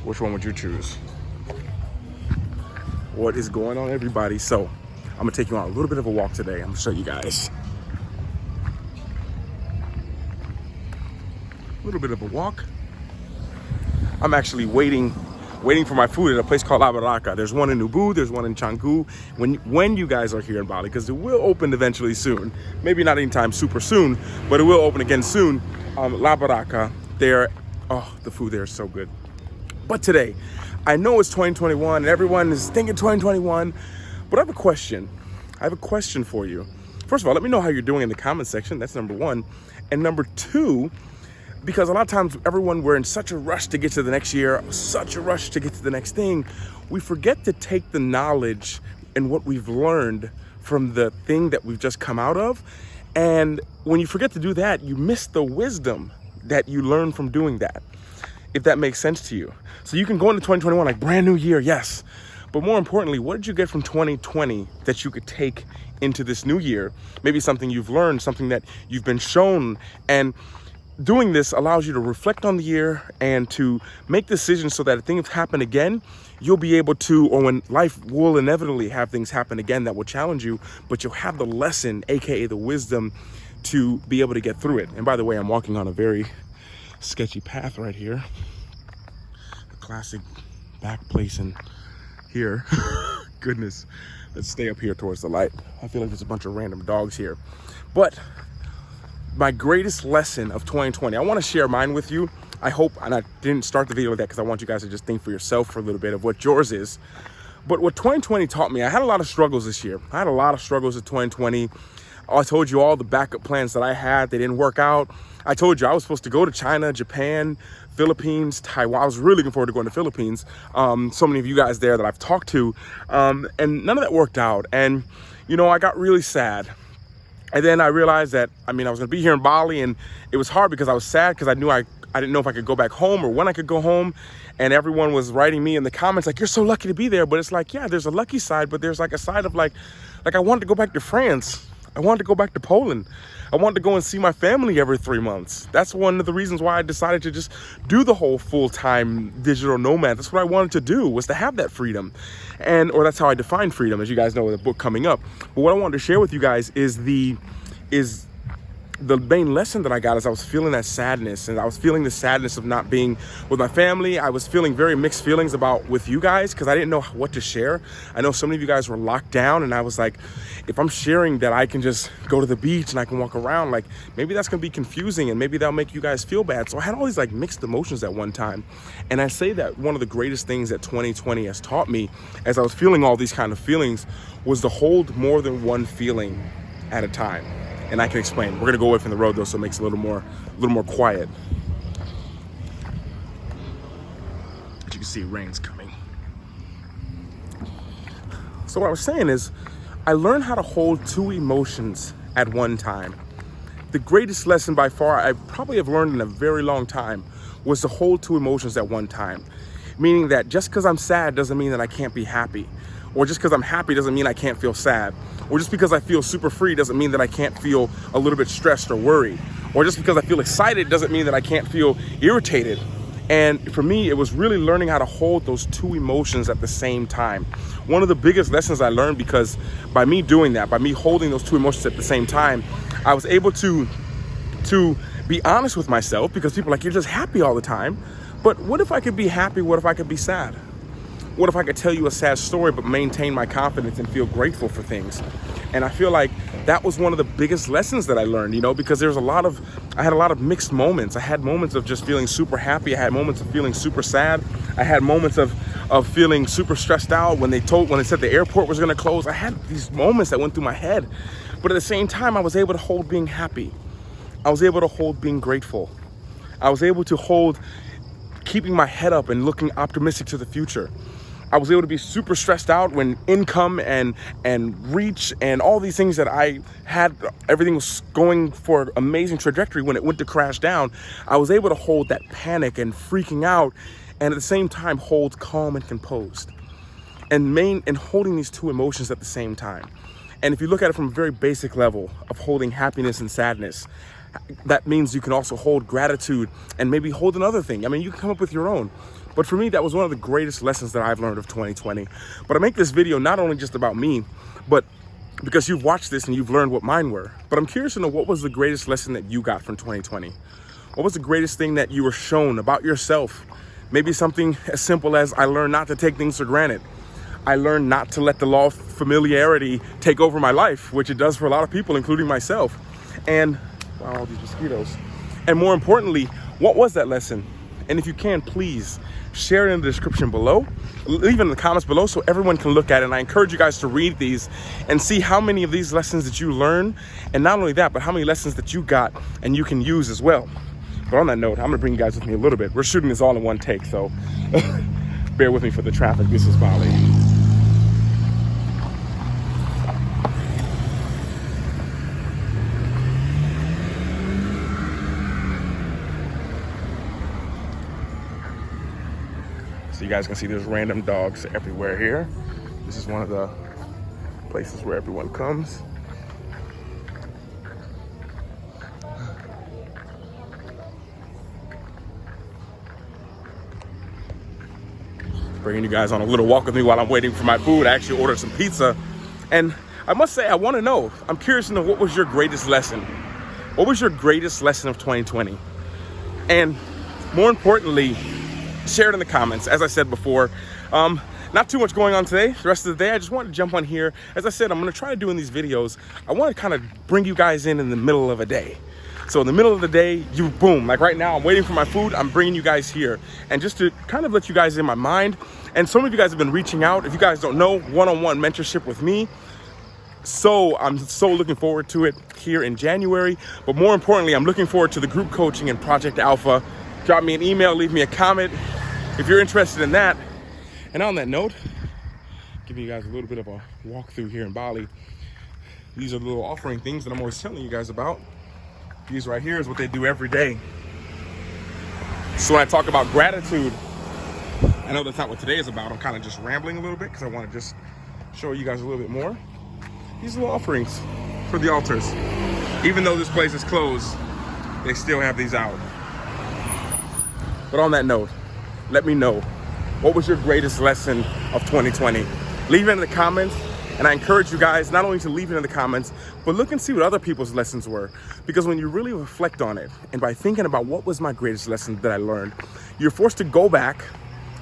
Which one would you choose? What is going on, everybody? So I'm gonna take you on a little bit of a walk today. I'm gonna show you guys. A little bit of a walk. I'm actually waiting for my food at a place called La Baraka. There's one in Ubud, there's one in Canggu. When you guys are here in Bali, because it will open eventually soon. Maybe not anytime super soon, but it will open again soon. La Baraka, there, oh, the food there is so good. But today, I know it's 2021 and everyone is thinking 2021, but I have a question. I have a question for you. First of all, let me know how you're doing in the comment section. That's number one. And number two, because a lot of times we're in such a rush to get to the next year, such a rush to get to the next thing, we forget to take the knowledge and what we've learned from the thing that we've just come out of. And when you forget to do that, you miss the wisdom that you learn from doing that, if that makes sense to you. So you can go into 2021 like brand new year, yes. But more importantly, what did you get from 2020 that you could take into this new year? Maybe something you've learned, something that you've been shown. And doing this allows you to reflect on the year and to make decisions so that if things happen again, you'll be able to, or when life will inevitably have things happen again that will challenge you, but you'll have the lesson, AKA the wisdom, to be able to get through it. And by the way, I'm walking on a very sketchy path right here. A classic back place in here. Goodness, let's stay up here towards the light. I feel like there's a bunch of random dogs here. But my greatest lesson of 2020, I want to share mine with you. I hope, and I didn't start the video with that because I want you guys to just think for yourself for a little bit of what yours is. But what 2020 taught me, I had a lot of struggles this year. I had a lot of struggles in 2020. I told you all the backup plans that I had, they didn't work out. I told you I was supposed to go to China, Japan, Philippines, Taiwan. I was really looking forward to going to Philippines. So many of you guys there that I've talked to, and none of that worked out. And, you know, I got really sad. And then I realized that, I was gonna be here in Bali, and it was hard because I was sad because I knew I didn't know if I could go back home or when I could go home. And everyone was writing me in the comments like, you're so lucky to be there. But it's like, yeah, there's a lucky side, but there's like a side of like I wanted to go back to France. I wanted to go back to Poland. I wanted to go and see my family every 3 months. That's one of the reasons why I decided to just do the whole full-time digital nomad. That's what I wanted to do, was to have that freedom. Or that's how I define freedom, as you guys know with the book coming up. But what I wanted to share with you guys is the main lesson that I got is I was feeling that sadness, and I was feeling the sadness of not being with my family. I was feeling very mixed feelings with you guys because I didn't know what to share. I know so many of you guys were locked down, and I was like, if I'm sharing that I can just go to the beach and I can walk around, like maybe that's gonna be confusing and maybe that'll make you guys feel bad. So I had all these like mixed emotions at one time. And I say that one of the greatest things that 2020 has taught me as I was feeling all these kind of feelings was to hold more than one feeling at a time. And I can explain. We're gonna go away from the road though, so it makes it a little more quiet. As you can see, rain's coming. So what I was saying is, I learned how to hold two emotions at one time. The greatest lesson by far I probably have learned in a very long time was to hold two emotions at one time. Meaning that just because I'm sad doesn't mean that I can't be happy. Or just because I'm happy doesn't mean I can't feel sad. Or just because I feel super free doesn't mean that I can't feel a little bit stressed or worried. Or just because I feel excited doesn't mean that I can't feel irritated. And for me, it was really learning how to hold those two emotions at the same time. One of the biggest lessons I learned, because by me doing that, by me holding those two emotions at the same time, I was able to be honest with myself, because people are like, you're just happy all the time. But what if I could be happy? What if I could be sad? What if I could tell you a sad story but maintain my confidence and feel grateful for things? And I feel like that was one of the biggest lessons that I learned, you know, because I had a lot of mixed moments. I had moments of just feeling super happy. I had moments of feeling super sad. I had moments of feeling super stressed out when they said the airport was gonna close. I had these moments that went through my head. But at the same time, I was able to hold being happy. I was able to hold being grateful. I was able to hold keeping my head up and looking optimistic to the future. I was able to be super stressed out when income and reach and all these things that I had, everything was going for an amazing trajectory. When it went to crash down, I was able to hold that panic and freaking out, and at the same time hold calm and composed, and holding these two emotions at the same time. And if you look at it from a very basic level of holding happiness and sadness, that means you can also hold gratitude and maybe hold another thing. I mean, you can come up with your own. But for me, that was one of the greatest lessons that I've learned of 2020. But I make this video not only just about me, but because you've watched this and you've learned what mine were. But I'm curious to know, what was the greatest lesson that you got from 2020? What was the greatest thing that you were shown about yourself? Maybe something as simple as, I learned not to take things for granted. I learned not to let the law of familiarity take over my life, which it does for a lot of people, including myself. And, wow, all these mosquitoes. And more importantly, what was that lesson? And if you can, please share it in the description below. Leave it in the comments below so everyone can look at it. And I encourage you guys to read these and see how many of these lessons that you learn. And not only that, but how many lessons that you got and you can use as well. But on that note, I'm gonna bring you guys with me a little bit. We're shooting this all in one take, so bear with me for the traffic. This is Bali. So you guys can see there's random dogs everywhere here. This is one of the places where everyone comes. Bringing you guys on a little walk with me while I'm waiting for my food. I actually ordered some pizza. And I must say, I want to know, I'm curious to know, what was your greatest lesson? What was your greatest lesson of 2020? And more importantly, share it in the comments. As I said before, not too much going on today. The rest of the day, I just wanted to jump on here. As I said, I'm going to try to do in these videos, I want to kind of bring you guys in the middle of a day. So in the middle of the day, you boom, like right now, I'm waiting for my food, I'm bringing you guys here. And just to kind of let you guys in my mind, and some of you guys have been reaching out. If you guys don't know, one-on-one mentorship with me. So I'm so looking forward to it here in January. But more importantly, I'm looking forward to the group coaching and Project Alpha. Drop me an email, leave me a comment if you're interested in that. And on that note, giving you guys a little bit of a walkthrough here in Bali. These are the little offering things that I'm always telling you guys about. These right here is what they do every day. So when I talk about gratitude, I know that's not what today is about. I'm kind of just rambling a little bit because I want to just show you guys a little bit more. These are little offerings for the altars. Even though this place is closed, they still have these out. But on that note, let me know, what was your greatest lesson of 2020? Leave it in the comments. And I encourage you guys not only to leave it in the comments, but look and see what other people's lessons were. Because when you really reflect on it, and by thinking about what was my greatest lesson that I learned, you're forced to go back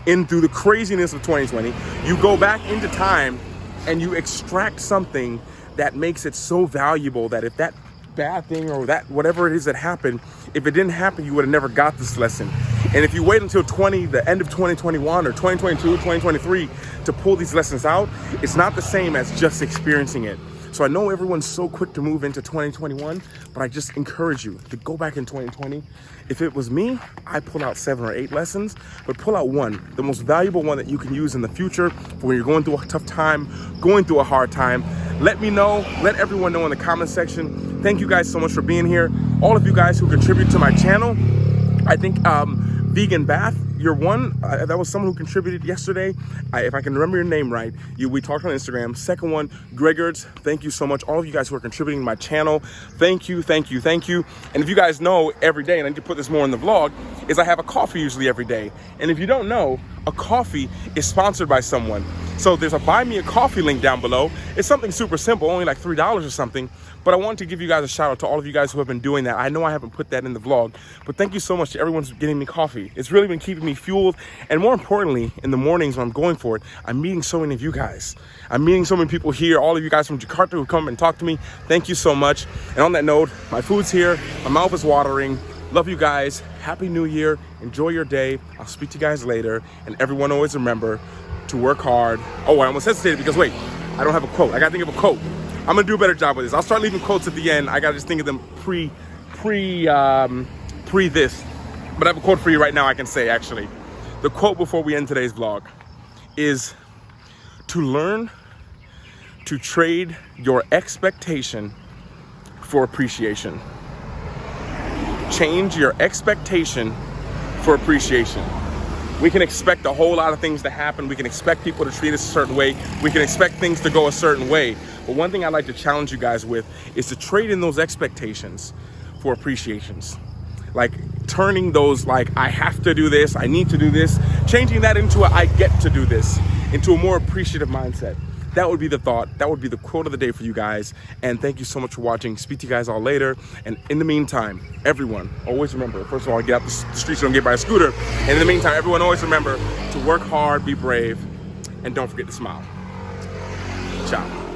in through the craziness of 2020. You go back into time and you extract something that makes it so valuable that if that bad thing or that whatever it is that happened, if it didn't happen, you would have never got this lesson. And if you wait until the end of 2021 or 2022, 2023 to pull these lessons out, it's not the same as just experiencing it. So I know everyone's so quick to move into 2021, but I just encourage you to go back in 2020. If it was me, I'd pull out 7 or 8 lessons, but pull out one, the most valuable one that you can use in the future for when you're going through a tough time, going through a hard time. Let me know, let everyone know in the comment section. Thank you guys so much for being here. All of you guys who contribute to my channel. I think Vegan Bath, you're one. That was someone who contributed yesterday. If I can remember your name right, we talked on Instagram. Second one, Gregords, thank you so much. All of you guys who are contributing to my channel, thank you, thank you, thank you. And if you guys know, every day, and I need to put this more in the vlog, is I have a coffee usually every day. And if you don't know, a coffee is sponsored by someone. So there's a buy me a coffee link down below. It's something super simple, only like $3 or something. But I wanted to give you guys a shout out to all of you guys who have been doing that. I know I haven't put that in the vlog, but thank you so much to everyone who's getting me coffee. It's really been keeping me fueled. And more importantly, in the mornings when I'm going for it, I'm meeting so many of you guys. I'm meeting so many people here, all of you guys from Jakarta who come and talk to me. Thank you so much. And on that note, my food's here. My mouth is watering. Love you guys. Happy New Year. Enjoy your day. I'll speak to you guys later. And everyone always remember to work hard. Oh, I almost hesitated because wait, I don't have a quote. I gotta think of a quote. I'm gonna do a better job with this. I'll start leaving quotes at the end. I gotta just think of them pre this. But I have a quote for you right now I can say actually. The quote before we end today's vlog is to learn to trade your expectation for appreciation. Change your expectation for appreciation. We can expect a whole lot of things to happen. We can expect people to treat us a certain way. We can expect things to go a certain way. But one thing I'd like to challenge you guys with is to trade in those expectations for appreciations. Like, turning those like, I have to do this, I need to do this, changing that into a I get to do this, into a more appreciative mindset. That would be the thought. That would be the quote of the day for you guys. And thank you so much for watching. Speak to you guys all later. And in the meantime, everyone, always remember, first of all, get out the streets, don't get by a scooter. And in the meantime, everyone always remember to work hard, be brave, and don't forget to smile. Ciao.